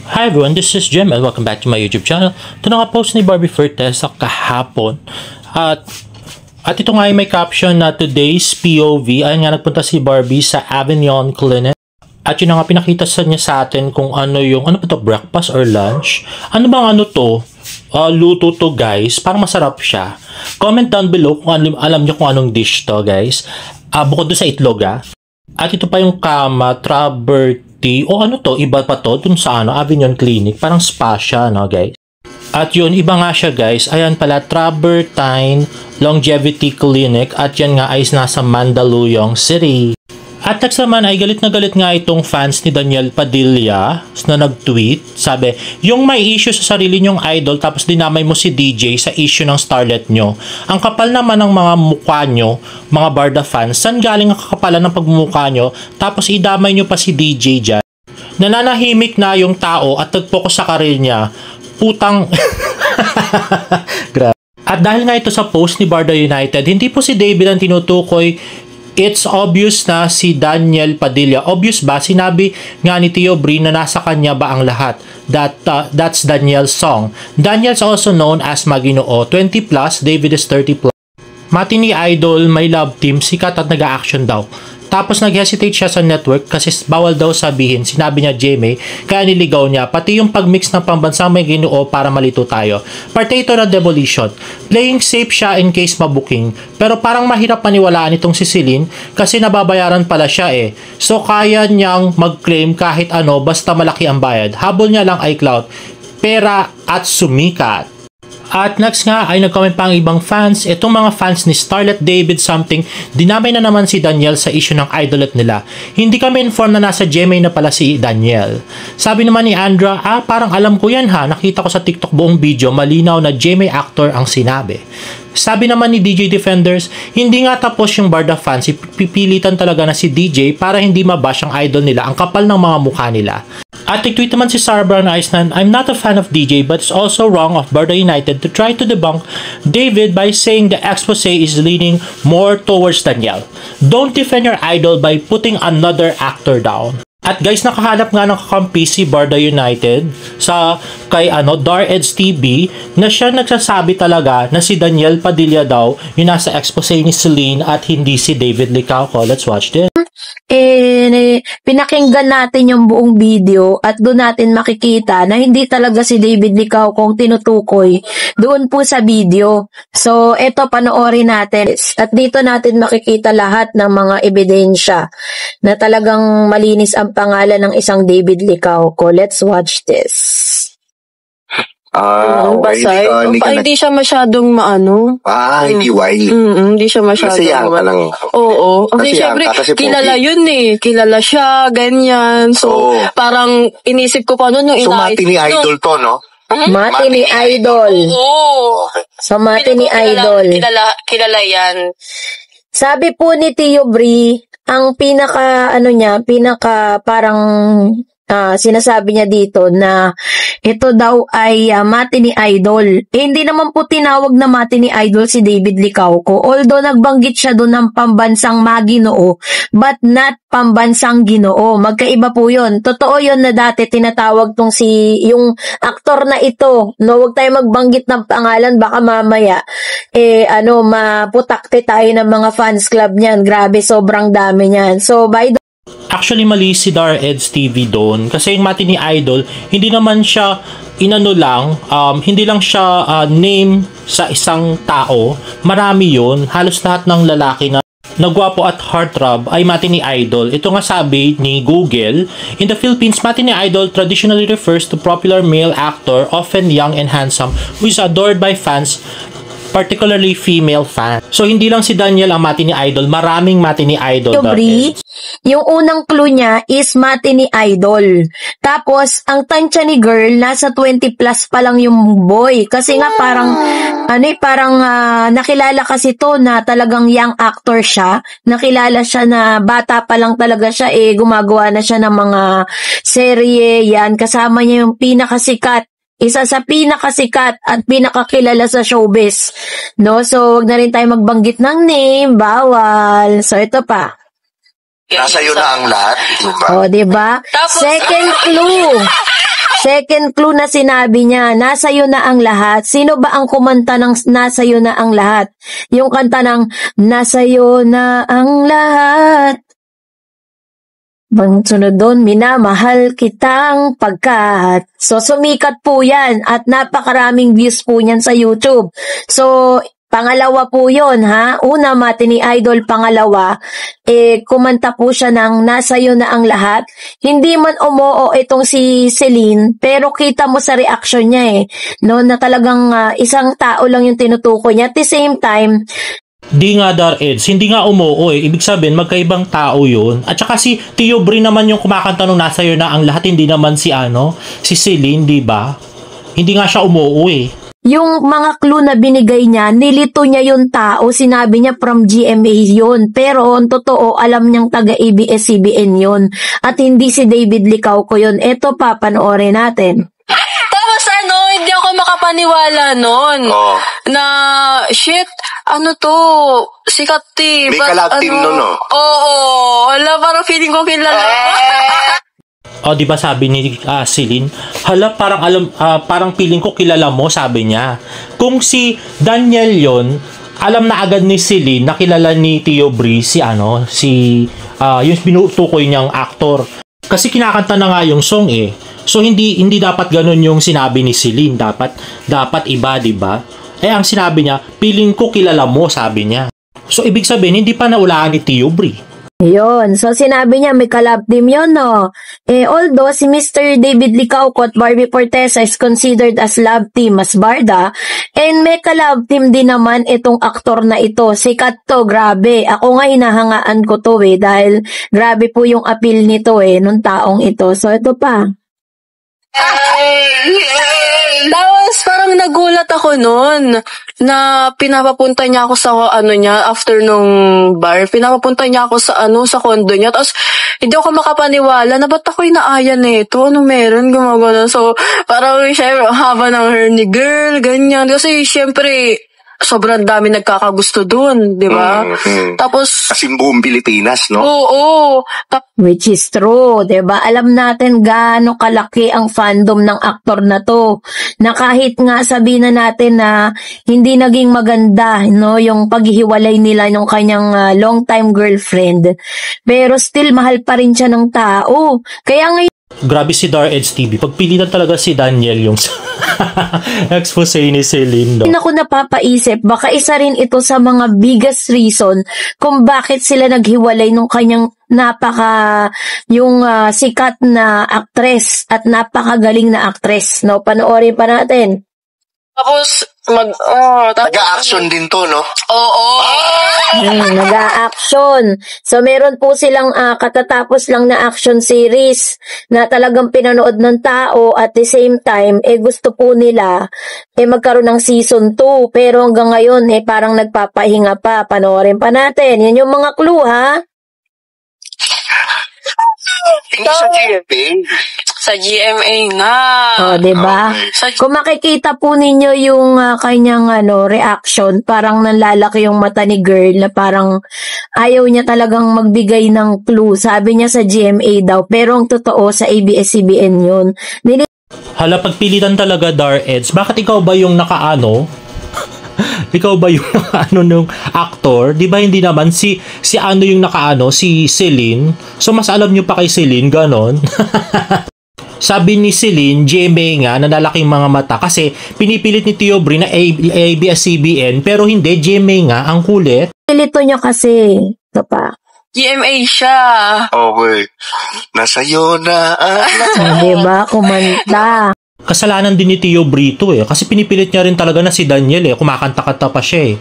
Hi everyone, this is Jim and welcome back to my YouTube channel. Ito na nga post ni Barbie Fortes sa kahapon. At ito nga ay may caption na today's POV. Ayun nga, nagpunta si Barbie sa Avignon Clinic. At yun nga, pinakita niya sa atin kung ano yung, ano ba to, breakfast or lunch? Ano bang ano to? Luto to guys. Parang masarap siya. Comment down below kung alam nyo kung anong dish to guys. Bukod doon sa itlog At ito pa yung kama, Traberty. O ano to, iba pa to dun sa Avignon Clinic. Parang spa siya, no guys. At yun, iba nga siya guys. Ayan pala, Trabertine Longevity Clinic. At yan nga ay nasa Mandaluyong City. At next naman ay galit na galit nga itong fans ni Daniel Padilla na nag-tweet. Sabi, yung may issue sa sarili nyong idol tapos dinamay mo si DJ sa issue ng starlet nyo. Ang kapal naman ng mga mukha nyo, mga Barda fans. Saan galing ang kakapalan ng pagmumukha nyo tapos idamay nyo pa si DJ dyan? Nananahimik na yung tao at nag-focus sa karir niya. Putang... Grabe. At dahil nga ito sa post ni Barda United, hindi po si David ang tinutukoy. It's obvious na si Daniel Padilla. Obvious ba? Sinabi nga ni Tio Brie na nasa kanya ba ang lahat. That's Daniel's song. Daniel's also known as Maginoo. 20 plus, David is 30 plus. Matini Idol, may love team, sikat at nag-a-action daw. Tapos nag-hesitate siya sa network kasi bawal daw sabihin, sinabi niya Jamie, kaya niligaw niya. Pati yung pag-mix ng pambansang Maginoo para malito tayo. Parte ito ng demolition. Playing safe siya in case mabuking. Pero parang mahirap maniwalaan itong si Celine kasi nababayaran pala siya So kaya niyang mag-claim kahit ano basta malaki ang bayad. Habol niya lang ay clout, pera at sumikat. At next nga ay nag-comment pa ang ibang fans. Itong mga fans ni Starlet David something, dinamay na naman si Daniel sa issue ng idolet nila. Hindi kami informed na nasa GMA na pala si Daniel. Sabi naman ni Andra, parang alam ko yan nakita ko sa TikTok buong video, malinaw na GMA actor ang sinabi. Sabi naman ni DJ Defenders, hindi nga tapos yung Barda fans, pipilitan talaga na si DJ para hindi mabash ang idol nila, ang kapal ng mga mukha nila. At nag-tweet naman si Sarah Brown Iceland, I'm not a fan of DJ but it's also wrong of Barda United to try to debunk David by saying the expose is leaning more towards Daniel. Don't defend your idol by putting another actor down. At guys, nakahanap nga ng kakampi si Barda United sa kay Dareds TV na siya nagsasabi talaga na si Daniel Padilla daw yung nasa expose ni Celine at hindi si David Licauco. Let's watch this. Pinakinggan natin yung buong video at doon natin makikita na hindi talaga si David Licauco kung tinutukoy doon po sa video. So, eto panoorin natin at dito natin makikita lahat ng mga ebidensya na talagang malinis ang pangalan ng isang David Licauco. Let's watch this. Hindi siya masyadong maano. Hindi why. Hindi siya masyadong. Kasi yan ka lang. Oo. Kasi syempre, kilala yun Kilala siya, ganyan. So, parang inisip ko pa noon yung Matini Idol to, no? Matini Idol. Oo. So, Matini Idol. Kilala yan. Sabi po ni Tio Brie, ang pinaka parang sinasabi niya dito na ito daw ay Matini Idol. Hindi naman po tinawag na Matini Idol si David Licauco. Although nagbanggit siya doon ng pambansang Maginoo, but not pambansang Ginoo. Magkaiba po yun. Totoo yun na dati tinatawag yung aktor na ito. No, huwag tayo magbanggit ng pangalan, baka mamaya maputakte tayo ng mga fans club niyan. Grabe, sobrang dami niyan. So, by the Actually, mali si Dareds TV doon. Kasi yung Matini Idol, hindi naman siya hindi lang siya name sa isang tao. Marami yun. Halos lahat ng lalaki na nagwapo at heartthrob ay Matini Idol. Ito nga sabi ni Google, in the Philippines, Matini Idol traditionally refers to popular male actor, often young and handsome, who is adored by fans, particularly female fans. So, hindi lang si Daniel ang Matini Idol. Maraming Matini Idol. Yung unang clue niya is Matini Idol. Tapos, ang tansya ni girl, nasa 20 plus pa lang yung boy. Kasi nga parang, nakilala kasi to na talagang young actor siya. Nakilala siya na bata pa lang talaga siya. Gumagawa na siya ng mga serye. Yan, kasama niya yung pinakasikat. Isa sa pinakasikat at pinakakilala sa showbiz. No? So, wag na rin tayo magbanggit ng name. Bawal. So, ito pa. Nasa iyo na ang lahat, diba? O, diba? Second clue. Second clue na sinabi niya, nasa iyo na ang lahat. Sino ba ang kumanta ng nasa iyo na ang lahat? Yung kanta ng nasa iyo na ang lahat. Bang sunod doon, minamahal kitang pagkat. So, sumikat po yan at napakaraming views po niyan sa YouTube. So, pangalawa po yun, ha? Una, Matini Idol. Pangalawa, kumanta po siya ng nasa iyo na ang lahat. Hindi man umoo itong si Celine, pero kita mo sa reaction niya no, na talagang isang tao lang yung tinutukoy niya. At the same time, Di nga, Dar-Eds, hindi nga umuo Ibig sabihin, magkaibang tao yun. At saka si Tio Bri naman yung kumakanta nung nasa iyo na ang lahat, hindi naman si si Celine, di ba? Hindi nga siya umuo yung mga clue na binigay niya, nilito niya yung tao, sinabi niya from GMA yun. Pero ang totoo, alam niyang taga ABS-CBN yun. At hindi si David Licauco yun. Eto pa, panoorin natin. Tapos hindi ako makapaniwala nun. Na, shit, sikat team. May collab team nun, no? Oo, wala, parang feeling ko kilala. di ba sabi ni Celine, hala, parang feeling ko kilala mo, sabi niya. Kung si Daniel yon, alam na agad ni Celine na kilala ni Tio Bri yung binutukoy niyang aktor. Kasi kinakanta na nga yung song So hindi dapat ganun yung sinabi ni Celine, dapat iba, di ba? Ang sinabi niya, feeling ko kilala mo, sabi niya. So ibig sabihin, hindi pa naulaan ni Tio Bri. Yun. So, sinabi niya may collab team yun, no? Although, si Mr. David Licauco at Barbie Fortesa is considered as love team as Barda, and may collab team din naman itong aktor na ito. Sikat to, grabe. Ako nga hinahangaan ko to dahil grabe po yung appeal nito nung taong ito. So, ito pa. Tapos parang nagulat ako noon na pinapapunta niya ako sa after nung bar, pinapapunta niya ako sa condo niya. Tapos hindi ako makapaniwala na ba't ako inaayan nito? Ano meron? Gumagano. So parang syempre haba ng hair ni girl, ganyan. Kasi syempre sobrang dami nagkakagusto dun, di ba? Tapos kasi buong Pilipinas, no? Oo. Which is true, di ba? Alam natin gaano kalaki ang fandom ng aktor na to. Na kahit nga sabihin na natin na hindi naging maganda, no, yung paghihiwalay nila ng kanyang long-time girlfriend. Pero still mahal pa rin siya ng tao. Kaya ngayon Grabe si Dar-Eds TV. Pagpilitan talaga si Daniel yung expose ni Celine. No? Ako napapaisip, baka isa rin ito sa mga biggest reason kung bakit sila naghiwalay nung kanyang yung sikat na actress at napakagaling na actress. No? Panoorin pa natin. Tapos, nag-a-action din to, no? Oo. Nag-a-action. So, meron po silang katatapos lang na action series na talagang pinanood ng tao at the same time, gusto po nila magkaroon ng season 2. Pero hanggang ngayon, parang nagpapahinga pa. Panoorin pa natin. Yan yung mga clue, ha? Hindi sa GMA. Sa GMA nga. Diba? Okay. Kung makikita po ninyo yung kanyang reaction, parang nanlalaki yung mata ni girl na parang ayaw niya talagang magbigay ng clue. Sabi niya sa GMA daw, pero ang totoo sa ABS-CBN yun. Hala, pagpilitan talaga, Dar-Eds. Bakit ikaw ba yung ikaw ba yung nung actor? Di ba hindi naman si yung si Celine? So mas alam nyo pa kay Celine, ganon. Sabi ni Celine, GMA nga, na lalaking mga mata kasi pinipilit ni Tio Bri na ABS-CBN pero hindi, GMA nga, ang kulit. Pilito niya kasi. Ito pa. GMA siya. Okay. Nasa'yo na Diba? Kumanta. Kasalanan din ni Tio Bri to kasi pinipilit niya rin talaga na si Daniel kumakanta-kanta pa siya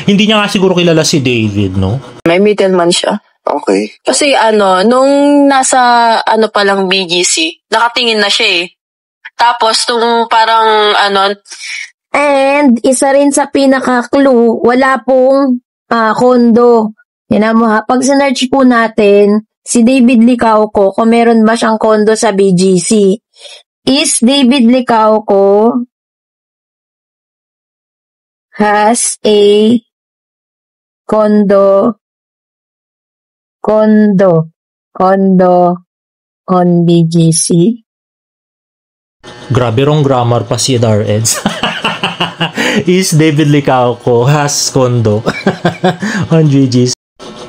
Hindi niya nga siguro kilala si David, no? May middleman siya. Okay. Kasi nung nasa pa lang BGC, nakatingin na siya Tapos nung parang And isa rin sa pinaka-clue, wala pong kondo. Yan mo ha. Pag sinerch po natin, si David Licauco, kung meron ba siyang kondo sa BGC, is David Licauco has a condo on BGC. Grabe wrong grammar pa si Dareds. Is David Licauco has condo on GGC.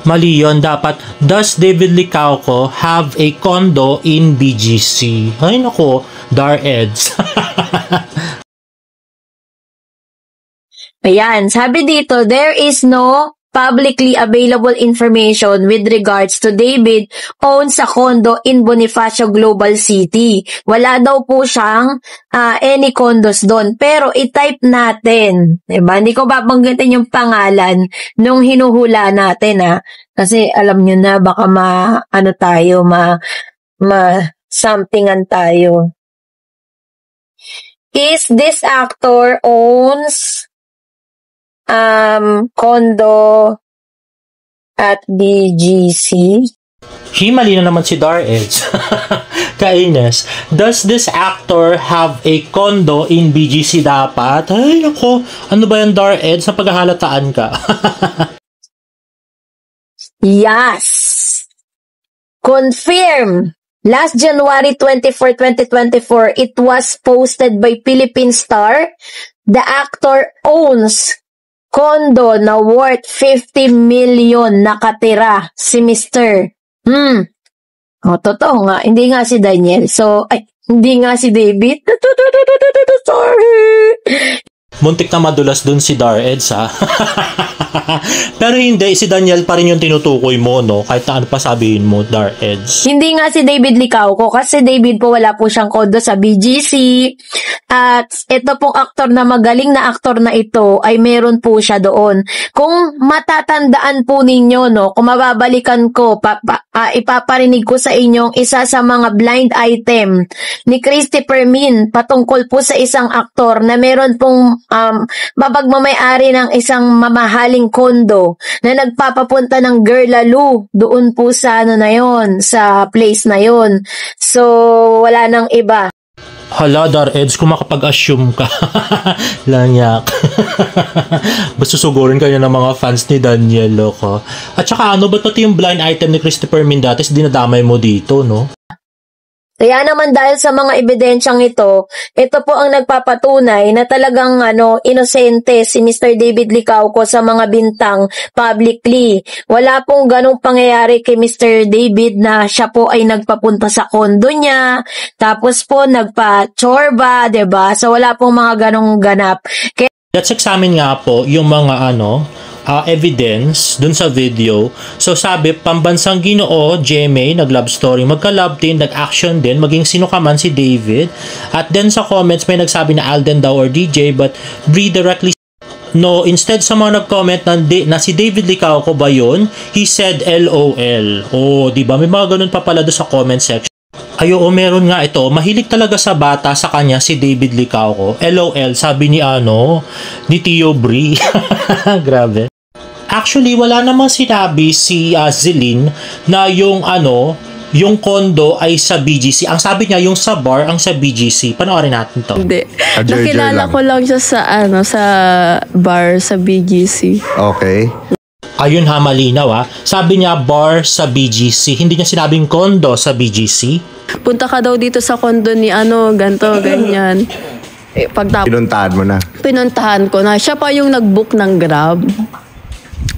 Mali yun, dapat does David Licauco have a condo in BGC? Ay nako, Dareds. Ayan, sabi dito, there is no publicly available information with regards to David owns a condo in Bonifacio Global City. Wala daw po siyang any condos doon. Pero i-type natin. Diba? Hindi ko babanggitin yung pangalan nung hinuhula natin. Kasi alam nyo na baka somethingan tayo. Is this actor owns condo at BGC? Mali na naman si Dareds. Kainis. Does this actor have a condo in BGC dapat? Ay, ako. Ano ba yung Dareds? Na paghahalataan ka. Yes. Confirm. Last January 24, 2024, it was posted by Philippine Star. The actor owns condo na worth 50 million nakatira si Mr. Totoo nga. Hindi nga si Daniel. Hindi nga si David. Sorry. Muntik na madulas dun si Dareds, ha? Pero hindi, si Daniel pa rin yung tinutukoy mo, no? Kahit na ano pa sabihin mo, Dareds. Hindi nga si David Licauco kasi David po wala po siyang kondo sa BGC. At ito pong aktor na magaling na aktor na ito ay meron po siya doon. Kung matatandaan po ninyo, no? Kung mababalikan ko, ipaparinig ko sa inyong isa sa mga blind item ni Christopher Min patungkol po sa isang aktor na meron pong mapagmamayari ng isang mamahaling kondo na nagpapapunta ng Gerlalu doon po sa sa place na yon. So, wala nang iba. Hala, Dareds, kung makapag-assume ka. Lanyak. Basta sugurin kayo ng mga fans ni Daniel, loko. At saka ano ba pati yung blind item ni Christopher Min dati, dinadamay mo dito, no? Kaya naman dahil sa mga ebidensyang ito po ang nagpapatunay na talagang inosente si Mr. David Licauco sa mga bintang publicly. Wala pong ganong pangyayari kay Mr. David na siya po ay nagpapunta sa kondo niya, tapos po nagpa-chorba, 'di ba? So wala pong mga ganong ganap. Let's examine nga po yung mga evidence dun sa video. So sabi, pambansang Ginoo, GMA, nag-love story, magka-love team, nag-action din, maging sino ka man si David. At then sa comments, may nagsabi na Alden daw or DJ, but Bree directly no, instead sa mga nag-comment na si David Licauco ba yun, he said LOL. Oh, diba? May mga ganun pa pala doon sa comment section. Ay, oo, meron nga ito. Mahilig talaga sa bata sa kanya si David Licauco. LOL, sabi ni Tio Bree. Grabe. Actually, wala namang sinabi si Zelin na yung condo ay sa BGC. Ang sabi niya, yung sa bar ang sa BGC. Panoorin natin to. Hindi. Nakilala ko lang siya sa bar sa BGC. Okay. Ayun ha, malinaw ha. Sabi niya bar sa BGC. Hindi niya sinabing condo sa BGC. Punta ka daw dito sa condo ni ganto, ganyan. Pagtapos Pinuntahan mo na. pinuntahan ko na. Siya pa yung nag-book ng Grab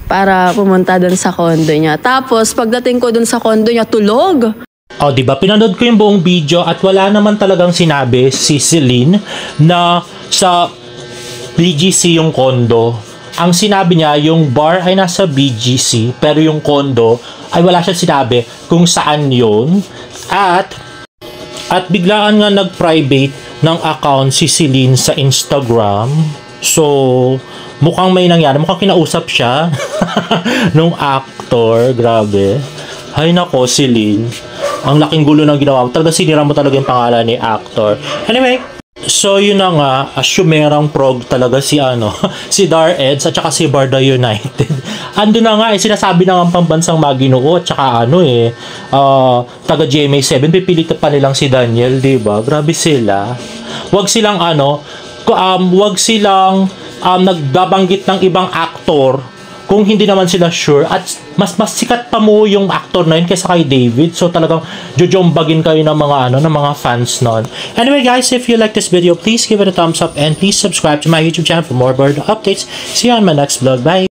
para pumunta doon sa condo niya. Tapos, pagdating ko doon sa condo niya, tulog. O, diba? Pinanood ko yung buong video at wala naman talagang sinabi si Celine na sa BGC yung condo. Ang sinabi niya, yung bar ay nasa BGC, pero yung condo ay wala siya sinabi kung saan yun. At biglaan nga nag-private ng account si Celine sa Instagram. So, mukhang may nangyari. Mukhang kinausap siya nung actor. Grabe. Hay nako, Celine. Ang laking gulo ng ginawa mo. Talaga sinira mo talaga yung pangalan ni actor. Anyway, so yun na nga. Assumerang prog talaga si si Dareds at saka si Barda United. Ando na nga, sinasabi na nga pambansang Maginoo at saka taga GMA7. Pipilit pa nilang si Daniel, diba? Grabe sila. Wag silang nagbabanggit ng ibang aktor kung hindi naman sila sure, at mas sikat pa mo yung actor na yun kaysa kay David, so talagang jojombagin kayo ng mga ng mga fans nun. Anyway guys, if you like this video, please give it a thumbs up and please subscribe to my YouTube channel for more bird updates. See you on my next vlog. Bye!